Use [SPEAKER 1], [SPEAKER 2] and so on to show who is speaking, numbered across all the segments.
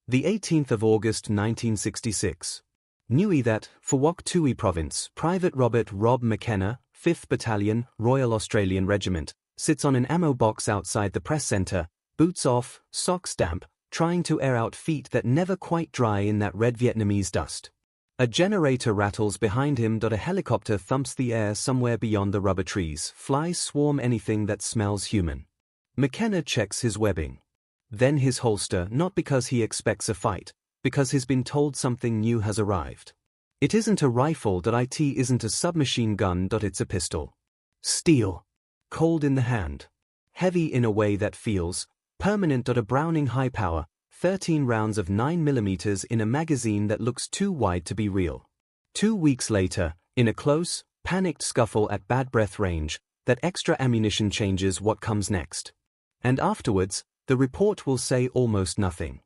[SPEAKER 1] The 18th of August 1966. Nui that, Fawok Tui Province, Private Robert Rob McKenna, 5th Battalion, Royal Australian Regiment, sits on an ammo box outside the press centre, boots off, socks damp, trying to air out feet that never quite dry in that red Vietnamese dust. A generator rattles behind him. A helicopter thumps the air somewhere beyond the rubber trees. Flies swarm anything that smells human. McKenna checks his webbing. Then his holster, not because he expects a fight, because he's been told something new has arrived. It isn't a rifle. It isn't a submachine gun. It's a pistol. Steel. Cold in the hand. Heavy in a way that feels permanent. A Browning high power, 13 rounds of 9mm in a magazine that looks too wide to be real. 2 weeks later, in a close, panicked scuffle at bad breath range, that extra ammunition changes what comes next. And afterwards, the report will say almost nothing.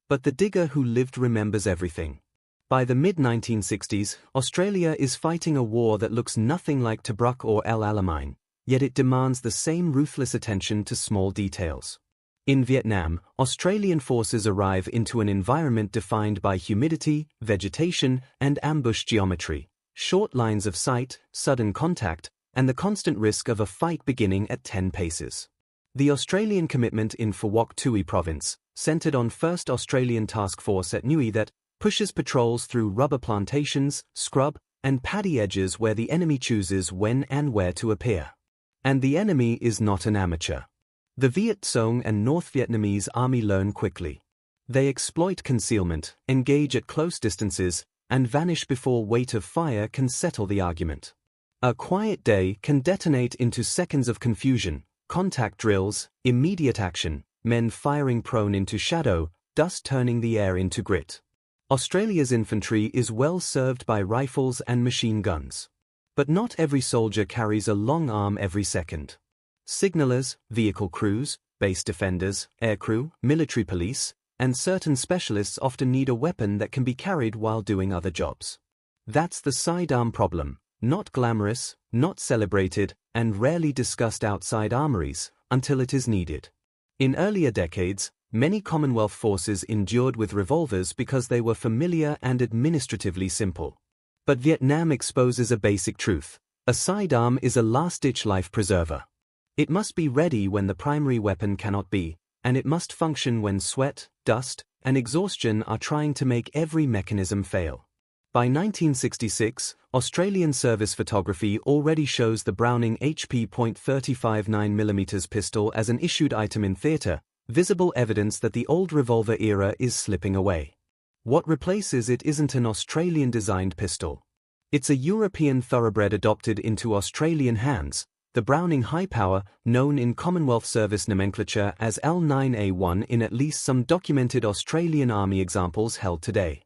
[SPEAKER 1] But the digger who lived remembers everything. By the mid-1960s, Australia is fighting a war that looks nothing like Tobruk or El Alamein, yet it demands the same ruthless attention to small details. In Vietnam, Australian forces arrive into an environment defined by humidity, vegetation, and ambush geometry, short lines of sight, sudden contact, and the constant risk of a fight beginning at 10 paces. The Australian commitment in Phuoc Tui Province, centred on 1st Australian Task Force at Nui that pushes patrols through rubber plantations, scrub, and paddy edges where the enemy chooses when and where to appear. And the enemy is not an amateur. The Viet Cong and North Vietnamese army learn quickly. They exploit concealment, engage at close distances, and vanish before weight of fire can settle the argument. A quiet day can detonate into seconds of confusion, contact drills, immediate action, men firing prone into shadow, dust turning the air into grit. Australia's infantry is well served by rifles and machine guns. But not every soldier carries a long arm every second. Signallers, vehicle crews, base defenders, aircrew, military police, and certain specialists often need a weapon that can be carried while doing other jobs. That's the sidearm problem, not glamorous, not celebrated, and rarely discussed outside armories, until it is needed. In earlier decades, many Commonwealth forces endured with revolvers because they were familiar and administratively simple. But Vietnam exposes a basic truth: a sidearm is a last-ditch life preserver. It must be ready when the primary weapon cannot be, and it must function when sweat, dust, and exhaustion are trying to make every mechanism fail. By 1966, Australian service photography already shows the Browning HP .35 9mm pistol as an issued item in theatre, visible evidence that the old revolver era is slipping away. What replaces it isn't an Australian-designed pistol. It's a European thoroughbred adopted into Australian hands, the Browning high power, known in Commonwealth service nomenclature as L9A1 in at least some documented Australian Army examples held today.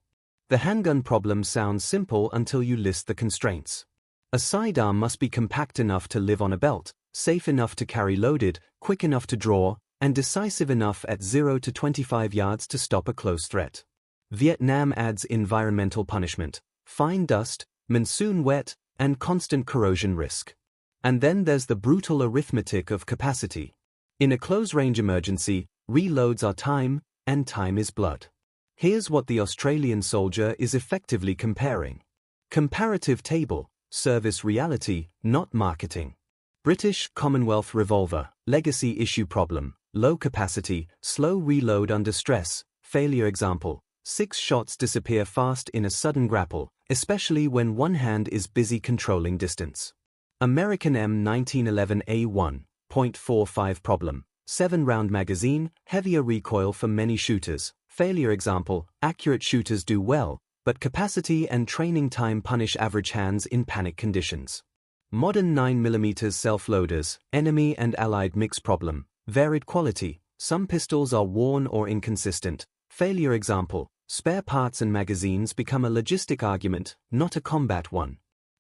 [SPEAKER 1] The handgun problem sounds simple until you list the constraints. A sidearm must be compact enough to live on a belt, safe enough to carry loaded, quick enough to draw, and decisive enough at 0 to 25 yards to stop a close threat. Vietnam adds environmental punishment, fine dust, monsoon wet, and constant corrosion risk. And then there's the brutal arithmetic of capacity. In a close-range emergency, reloads are time, and time is blood. Here's what the Australian soldier is effectively comparing. Comparative table, service reality, not marketing. British Commonwealth revolver, legacy issue problem, low capacity, slow reload under stress, failure example. 6 shots disappear fast in a sudden grapple, especially when one hand is busy controlling distance. American M1911A1, .45 problem, 7-round magazine, heavier recoil for many shooters, failure example, accurate shooters do well, but capacity and training time punish average hands in panic conditions. Modern 9mm self-loaders, enemy and allied mix problem, varied quality, some pistols are worn or inconsistent, failure example, spare parts and magazines become a logistic argument, not a combat one.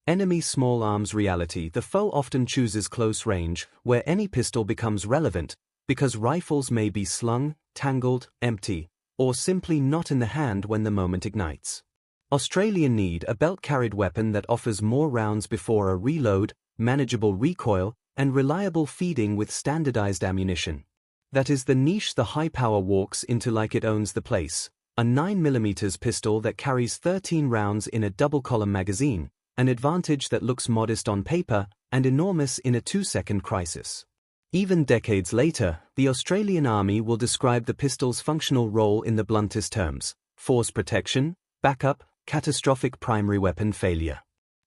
[SPEAKER 1] Enemy small arms reality, the foe often chooses close range, where any pistol becomes relevant, because rifles may be slung, tangled, empty, or simply not in the hand when the moment ignites. Australian need a belt-carried weapon that offers more rounds before a reload, manageable recoil, and reliable feeding with standardized ammunition. That is the niche the high power walks into like it owns the place, a 9mm pistol that carries 13 rounds in a double-column magazine, an advantage that looks modest on paper and enormous in a 2-second crisis. Even decades later, the Australian Army will describe the pistol's functional role in the bluntest terms: force protection, backup, catastrophic primary weapon failure.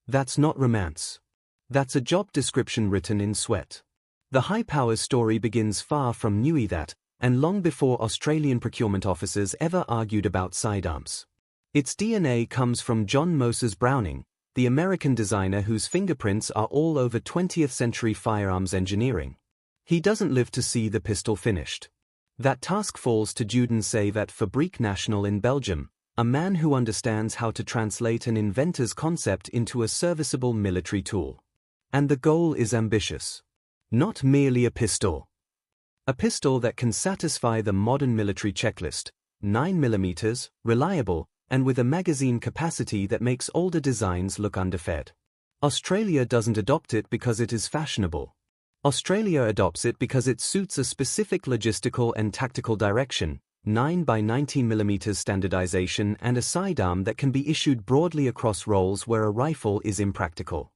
[SPEAKER 1] That's not romance. That's a job description written in sweat. The high powers story begins far from new that, and long before Australian procurement officers ever argued about sidearms. Its DNA comes from John Moses Browning, the American designer whose fingerprints are all over 20th century firearms engineering. He doesn't live to see the pistol finished. That task falls to Juden Save at Fabrique Nationale in Belgium, a man who understands how to translate an inventor's concept into a serviceable military tool. And the goal is ambitious. Not merely a pistol. A pistol that can satisfy the modern military checklist: 9mm, reliable, and with a magazine capacity that makes older designs look underfed. Australia doesn't adopt it because it is fashionable. Australia adopts it because it suits a specific logistical and tactical direction: 9 by 19mm standardization and a sidearm that can be issued broadly across roles where a rifle is impractical.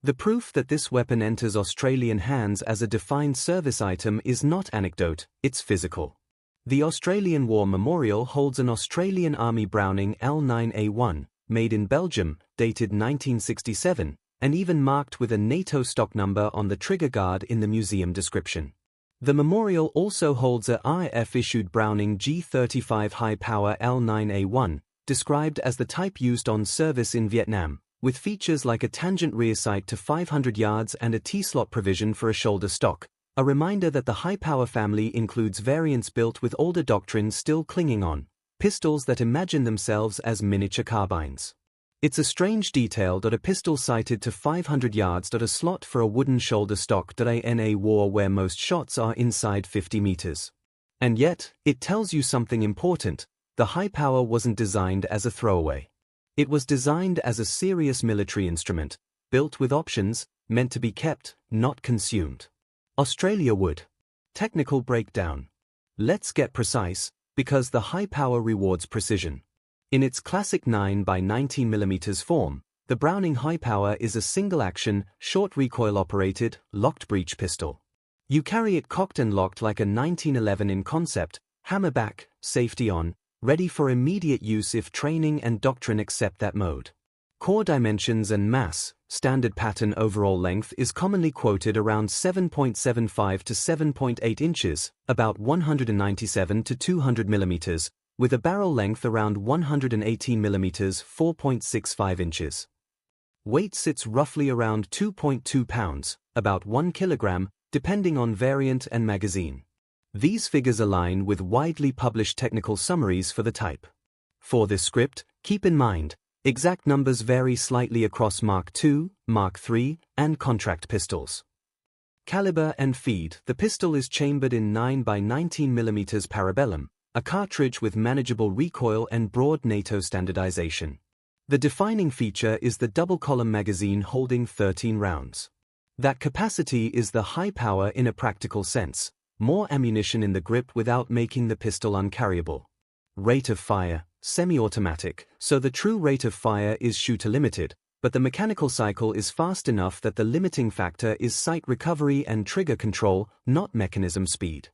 [SPEAKER 1] The proof that this weapon enters Australian hands as a defined service item is not anecdote, it's physical. The Australian War Memorial holds an Australian Army Browning L9A1, made in Belgium, dated 1967, and even marked with a NATO stock number on the trigger guard in the museum description. The memorial also holds a RAF-issued Browning G35 high-power L9A1, described as the type used on service in Vietnam, with features like a tangent rear sight to 500 yards and a T-slot provision for a shoulder stock, a reminder that the high-power family includes variants built with older doctrines still clinging on, pistols that imagine themselves as miniature carbines. It's a strange detail that a pistol sighted to 500 yards. A slot for a wooden shoulder stock. In a war where most shots are inside 50 meters. And yet, it tells you something important: the high power wasn't designed as a throwaway. It was designed as a serious military instrument, built with options, meant to be kept, not consumed. Australia would. Technical breakdown. Let's get precise, because the high power rewards precision. In its classic 9 by 19mm form, the Browning High Power is a single-action, short recoil-operated, locked breech pistol. You carry it cocked and locked like a 1911 in concept, hammer back, safety on, ready for immediate use if training and doctrine accept that mode. Core dimensions and mass: standard pattern overall length is commonly quoted around 7.75 to 7.8 inches, about 197 to 200 millimeters, with a barrel length around 118 millimeters, 4.65 inches. Weight sits roughly around 2.2 pounds, about 1 kilogram, depending on variant and magazine. These figures align with widely published technical summaries for the type. For this script, keep in mind, exact numbers vary slightly across Mark II, Mark III, and contract pistols. Caliber and feed: the pistol is chambered in 9 by 19mm parabellum, a cartridge with manageable recoil and broad NATO standardization. The defining feature is the double-column magazine holding 13 rounds. That capacity is the high power in a practical sense: more ammunition in the grip without making the pistol uncarryable. Rate of fire: semi-automatic, so the true rate of fire is shooter-limited, but the mechanical cycle is fast enough that the limiting factor is sight recovery and trigger control, not mechanism speed.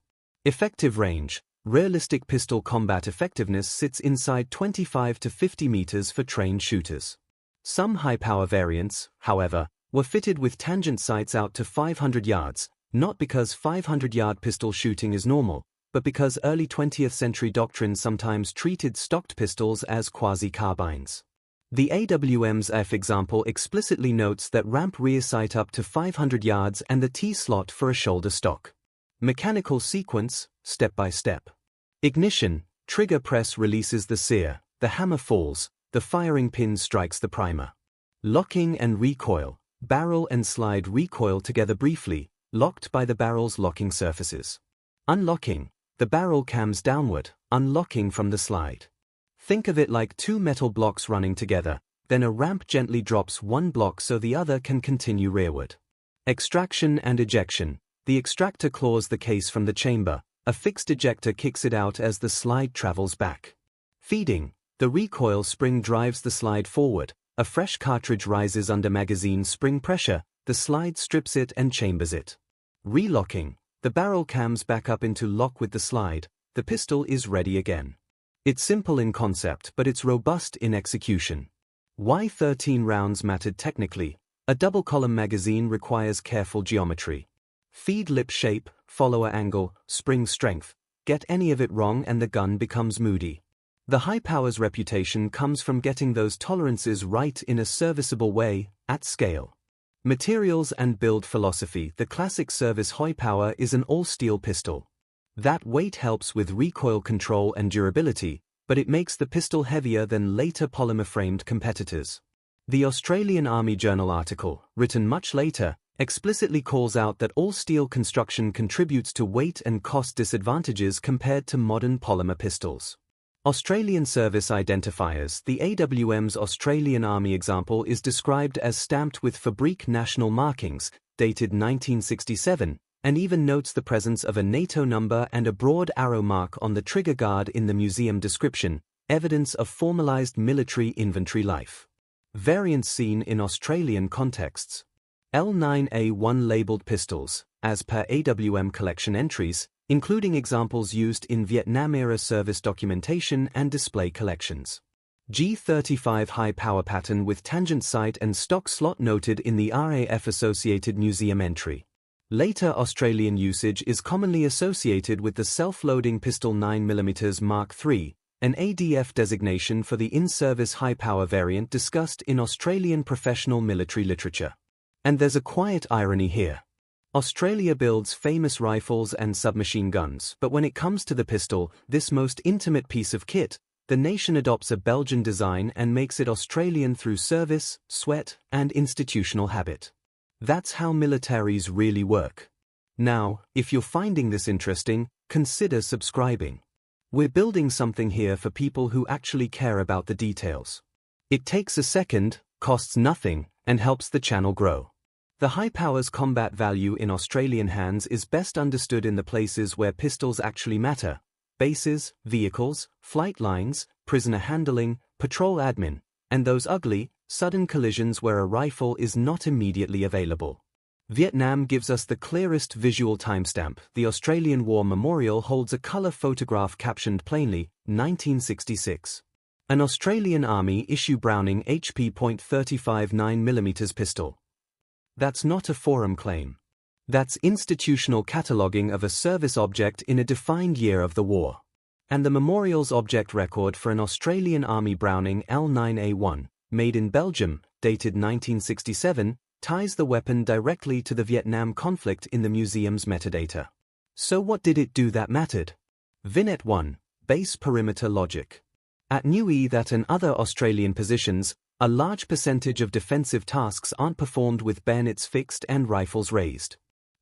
[SPEAKER 1] Effective range: realistic pistol combat effectiveness sits inside 25 to 50 meters for trained shooters. Some high-power variants, however, were fitted with tangent sights out to 500 yards, not because 500-yard pistol shooting is normal, but because early 20th century doctrine sometimes treated stocked pistols as quasi-carbines. The AWM's F example explicitly notes that ramp rear sight up to 500 yards and the T-slot for a shoulder stock. Mechanical sequence: step by step. Ignition: trigger press releases the sear, the hammer falls, the firing pin strikes the primer. Locking and recoil: barrel and slide recoil together briefly, locked by the barrel's locking surfaces. Unlocking: the barrel cams downward, unlocking from the slide. Think of it like two metal blocks running together, then a ramp gently drops one block so the other can continue rearward. Extraction and ejection: the extractor claws the case from the chamber, a fixed ejector kicks it out as the slide travels back. Feeding. The recoil spring drives the slide forward. A fresh cartridge rises under magazine spring pressure. The slide strips it and chambers it. Relocking. The barrel cams back up into lock with the slide. The pistol is ready again. It's simple in concept, but it's robust in execution. Why 13 rounds mattered technically. A double-column magazine requires careful geometry. Feed lip shape, follower angle, spring strength. Get any of it wrong and the gun becomes moody. The high power's reputation comes from getting those tolerances right in a serviceable way, at scale. Materials and build philosophy. The classic service high power is an all-steel pistol. That weight helps with recoil control and durability, but it makes the pistol heavier than later polymer-framed competitors. The Australian Army Journal article, written much later, explicitly calls out that all-steel construction contributes to weight and cost disadvantages compared to modern polymer pistols. Australian service identifiers. The AWM's Australian Army example is described as stamped with Fabrique national markings, dated 1967, and even notes the presence of a NATO number and a broad arrow mark on the trigger guard in the museum description, evidence of formalized military inventory life. Variants seen in Australian contexts. L9A1 labeled pistols, as per AWM collection entries, including examples used in Vietnam-era service documentation and display collections. G35 high power pattern with tangent sight and stock slot noted in the RAF-associated museum entry. Later Australian usage is commonly associated with the self-loading pistol 9mm Mk3, an ADF designation for the in-service high-power variant discussed in Australian professional military literature. And there's a quiet irony here. Australia builds famous rifles and submachine guns, but when it comes to the pistol, this most intimate piece of kit, the nation adopts a Belgian design and makes it Australian through service, sweat, and institutional habit. That's how militaries really work. Now, if you're finding this interesting, consider subscribing. We're building something here for people who actually care about the details. It takes a second, costs nothing, and helps the channel grow. The high power's combat value in Australian hands is best understood in the places where pistols actually matter: bases, vehicles, flight lines, prisoner handling, patrol admin, and those ugly, sudden collisions where a rifle is not immediately available. Vietnam gives us the clearest visual timestamp. The Australian War Memorial holds a color photograph captioned plainly, 1966. An Australian Army issue Browning HP.35 9mm pistol. That's not a forum claim. That's institutional cataloging of a service object in a defined year of the war. And the memorial's object record for an Australian Army Browning L9A1, made in Belgium, dated 1967, ties the weapon directly to the Vietnam conflict in the museum's metadata. So what did it do that mattered? Vignette 1. Base perimeter logic. At New that and other Australian positions, a large percentage of defensive tasks aren't performed with bayonets fixed and rifles raised.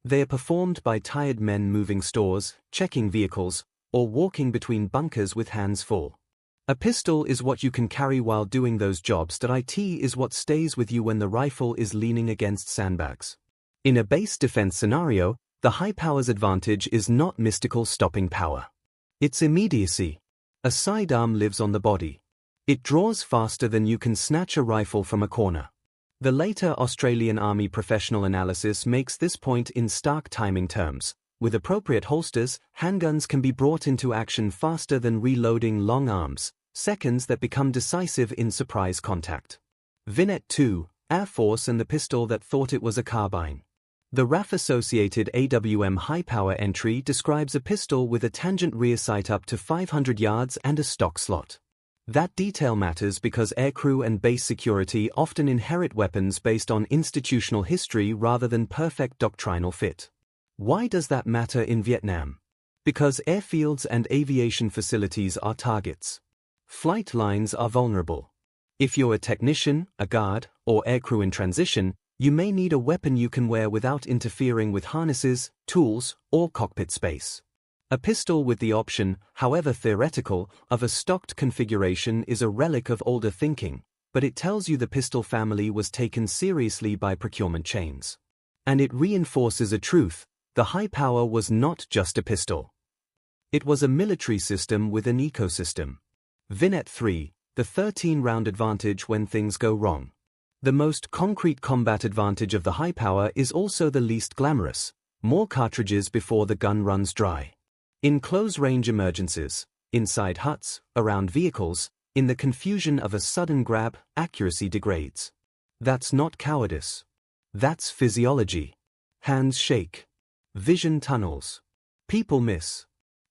[SPEAKER 1] They are performed by tired men moving stores, checking vehicles, or walking between bunkers with hands full. A pistol is what you can carry while doing those jobs. It is what stays with you when the rifle is leaning against sandbags. In a base defense scenario, the high power's advantage is not mystical stopping power. It's immediacy. A sidearm lives on the body. It draws faster than you can snatch a rifle from a corner. The later Australian Army professional analysis makes this point in stark timing terms. With appropriate holsters, handguns can be brought into action faster than reloading long arms, seconds that become decisive in surprise contact. Vignette 2, Air Force and the pistol that thought it was a carbine. The RAF-associated AWM high-power entry describes a pistol with a tangent rear sight up to 500 yards and a stock slot. That detail matters because aircrew and base security often inherit weapons based on institutional history rather than perfect doctrinal fit. Why does that matter in Vietnam? Because airfields and aviation facilities are targets. Flight lines are vulnerable. If you're a technician, a guard, or aircrew in transition, you may need a weapon you can wear without interfering with harnesses, tools, or cockpit space. A pistol with the option, however theoretical, of a stocked configuration is a relic of older thinking, but it tells you the pistol family was taken seriously by procurement chains. And it reinforces a truth: the high power was not just a pistol. It was a military system with an ecosystem. Vignette 3, the 13-round advantage when things go wrong. The most concrete combat advantage of the high power is also the least glamorous: more cartridges before the gun runs dry. In close-range emergencies, inside huts, around vehicles, in the confusion of a sudden grab, accuracy degrades. That's not cowardice. That's physiology. Hands shake. Vision tunnels. People miss.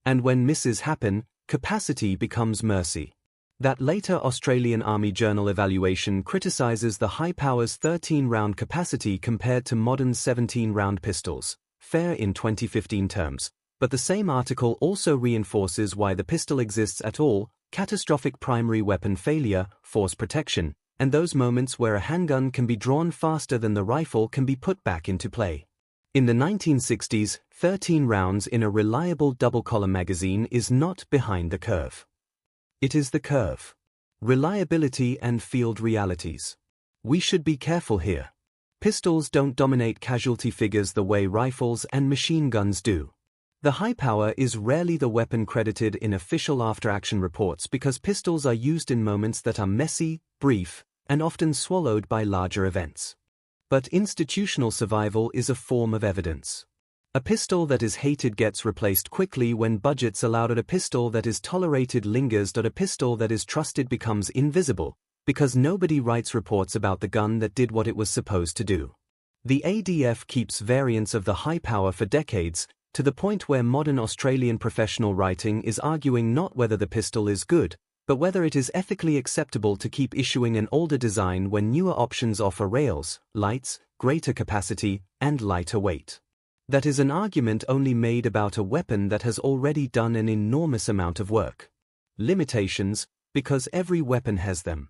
[SPEAKER 1] And when misses happen, capacity becomes mercy. That later Australian Army Journal evaluation criticizes the high power's 13-round capacity compared to modern 17-round pistols, fair in 2015 terms, but the same article also reinforces why the pistol exists at all: catastrophic primary weapon failure, force protection, and those moments where a handgun can be drawn faster than the rifle can be put back into play. In the 1960s, 13 rounds in a reliable double-column magazine is not behind the curve. It is the curve. Reliability and field realities. We should be careful here. Pistols don't dominate casualty figures the way rifles and machine guns do. The high power is rarely the weapon credited in official after-action reports because pistols are used in moments that are messy, brief, and often swallowed by larger events. But institutional survival is a form of evidence. A pistol that is hated gets replaced quickly when budgets allow it. A pistol that is tolerated lingers. A pistol that is trusted becomes invisible, because nobody writes reports about the gun that did what it was supposed to do. The ADF keeps variants of the high power for decades, to the point where modern Australian professional writing is arguing not whether the pistol is good, but whether it is ethically acceptable to keep issuing an older design when newer options offer rails, lights, greater capacity, and lighter weight. That is an argument only made about a weapon that has already done an enormous amount of work. Limitations, because every weapon has them.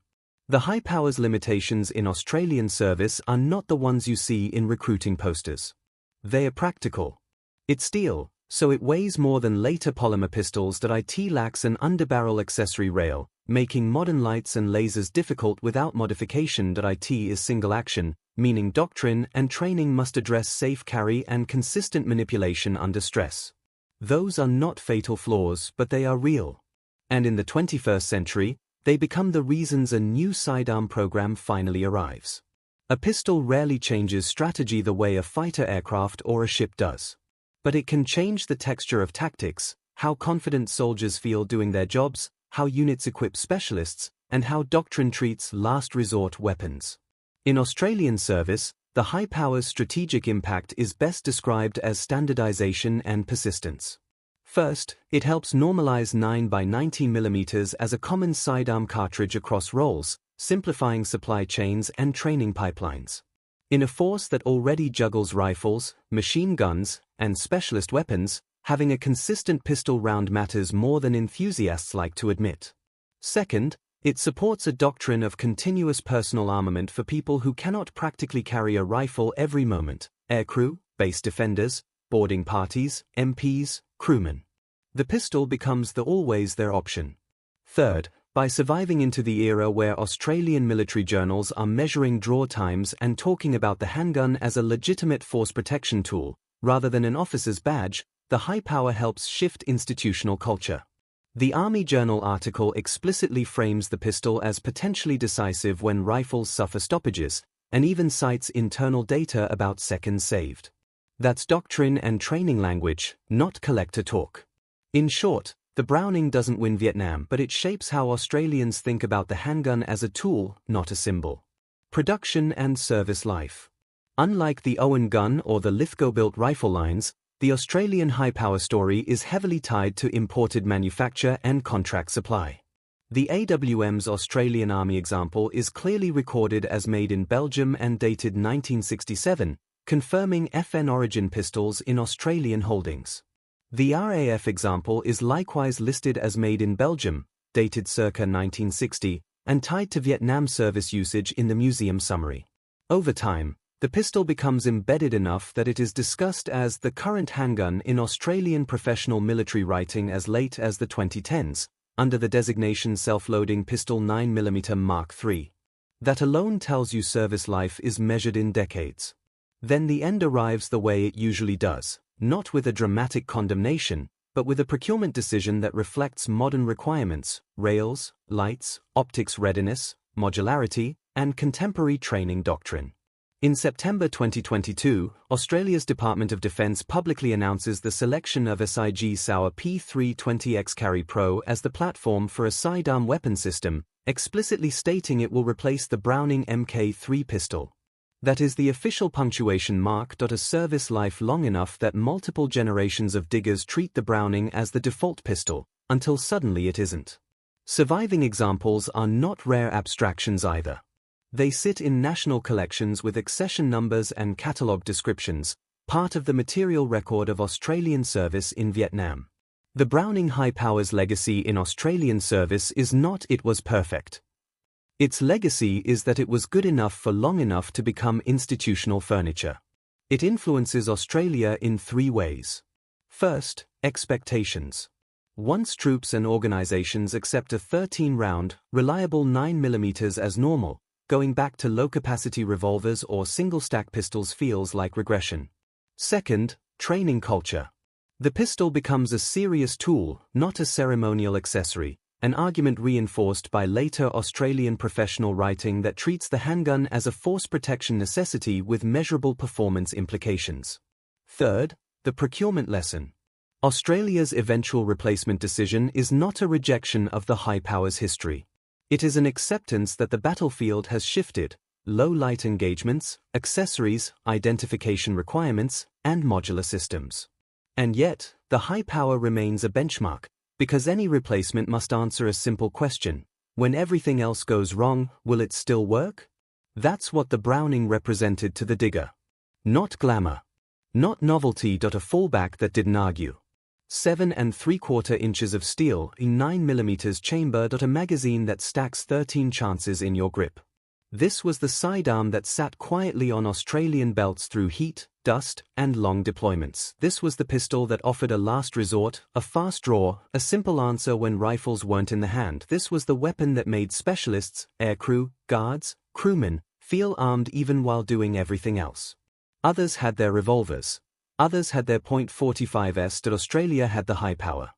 [SPEAKER 1] The high power's limitations in Australian service are not the ones you see in recruiting posters. They are practical. It's steel, so it weighs more than later polymer pistols. It lacks an underbarrel accessory rail, making modern lights and lasers difficult without modification. It is single action, meaning doctrine and training must address safe carry and consistent manipulation under stress. Those are not fatal flaws, but they are real. And in the 21st century, they become the reasons a new sidearm program finally arrives. A pistol rarely changes strategy the way a fighter aircraft or a ship does. But it can change the texture of tactics, how confident soldiers feel doing their jobs, how units equip specialists, and how doctrine treats last resort weapons. In Australian service, the high power's strategic impact is best described as standardization and persistence. First, it helps normalize 9x19mm as a common sidearm cartridge across roles, simplifying supply chains and training pipelines. In a force that already juggles rifles, machine guns, and specialist weapons, having a consistent pistol round matters more than enthusiasts like to admit. Second, it supports a doctrine of continuous personal armament for people who cannot practically carry a rifle every moment: aircrew, base defenders, boarding parties, MPs, crewmen. The pistol becomes always their option. Third, by surviving into the era where Australian military journals are measuring draw times and talking about the handgun as a legitimate force protection tool, rather than an officer's badge, the high power helps shift institutional culture. The Army Journal article explicitly frames the pistol as potentially decisive when rifles suffer stoppages, and even cites internal data about seconds saved. That's doctrine and training language, not collector talk. In short, the Browning doesn't win Vietnam, but it shapes how Australians think about the handgun as a tool, not a symbol. Production and service life. Unlike the Owen gun or the Lithgow-built rifle lines, the Australian high-power story is heavily tied to imported manufacture and contract supply. The AWM's Australian Army example is clearly recorded as made in Belgium and dated 1967, confirming FN origin pistols in Australian holdings. The RAF example is likewise listed as made in Belgium, dated circa 1960, and tied to Vietnam service usage in the museum summary. Over time, the pistol becomes embedded enough that it is discussed as the current handgun in Australian professional military writing as late as the 2010s, under the designation self-loading pistol 9mm Mk3. That alone tells you service life is measured in decades. Then the end arrives the way it usually does, not with a dramatic condemnation, but with a procurement decision that reflects modern requirements: rails, lights, optics readiness, modularity, and contemporary training doctrine. In September 2022, Australia's Department of Defence publicly announces the selection of SIG Sauer P320X Carry Pro as the platform for a sidearm weapon system, explicitly stating it will replace the Browning Mk3 pistol. That is the official punctuation mark. A service life long enough that multiple generations of diggers treat the Browning as the default pistol, until suddenly it isn't. Surviving examples are not rare abstractions either. They sit in national collections with accession numbers and catalogue descriptions, part of the material record of Australian service in Vietnam. The Browning High Power's legacy in Australian service is not it was perfect. Its legacy is that it was good enough for long enough to become institutional furniture. It influences Australia in three ways. First, expectations. Once troops and organisations accept a 13-round, reliable 9mm as normal, going back to low-capacity revolvers or single-stack pistols feels like regression. Second, training culture. The pistol becomes a serious tool, not a ceremonial accessory, an argument reinforced by later Australian professional writing that treats the handgun as a force protection necessity with measurable performance implications. Third, the procurement lesson. Australia's eventual replacement decision is not a rejection of the high power's history. It is an acceptance that the battlefield has shifted: low-light engagements, accessories, identification requirements, and modular systems. And yet, the high power remains a benchmark, because any replacement must answer a simple question: when everything else goes wrong, will it still work? That's what the Browning represented to the digger. Not glamour. Not novelty. A fallback that didn't argue. 7 3/4 inches of steel in 9mm chamber. A magazine that stacks 13 chances in your grip. This was the sidearm that sat quietly on Australian belts through heat, dust, and long deployments. This was the pistol that offered a last resort, a fast draw, a simple answer when rifles weren't in the hand. This was the weapon that made specialists, aircrew, guards, crewmen, feel armed even while doing everything else. Others had their revolvers. Others had their .45s. Australia had the high power.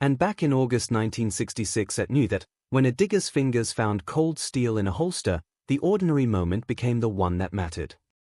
[SPEAKER 1] And back in August 1966 it knew that, when a digger's fingers found cold steel in a holster, the ordinary moment became the one that mattered.